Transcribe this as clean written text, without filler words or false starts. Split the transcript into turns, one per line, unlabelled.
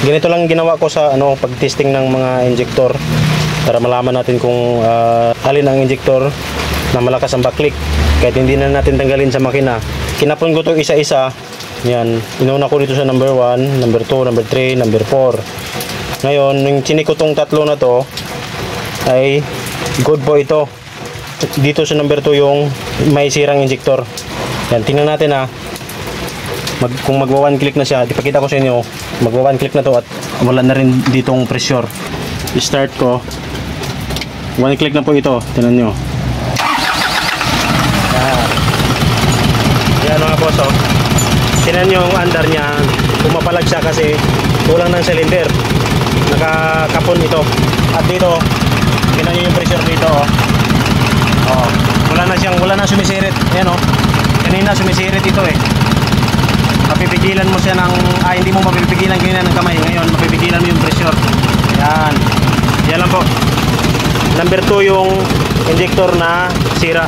Ganito lang ginawa ko sa pag-testing ng mga injector para malaman natin kung alin ang injector na malakas ang backlick. Kahit hindi na natin tanggalin sa makina. Kinapon ko to isa-isa. Yan, inuna ko dito sa number 1, number 2, number 3, number 4. Ngayon, yung chinik ko tong tatlo na to ay good po ito. Dito sa number 2 yung may sirang injector. Yan, tingnan natin kung magwa 1 click na siya. Ipakita ko sa inyo, magwa 1 click na to at wala na rin ditong pressure. I-start ko. 1 click na po ito. Tingnan nyo. Yan mga boss, tingnan nyo yung under nya, pumapalag siya kasi kulang ng cylinder, nakakapon ito. At dito, tingnan nyo yung pressure dito, wala na sumisirit. Ayan, kanina sumisirit ito mapipigilan mo siya ng, hindi mo mapipigilan kanina ng kamay, ngayon mapipigilan mo yung pressure. Yan lang po. Number 2 yung injector na sira.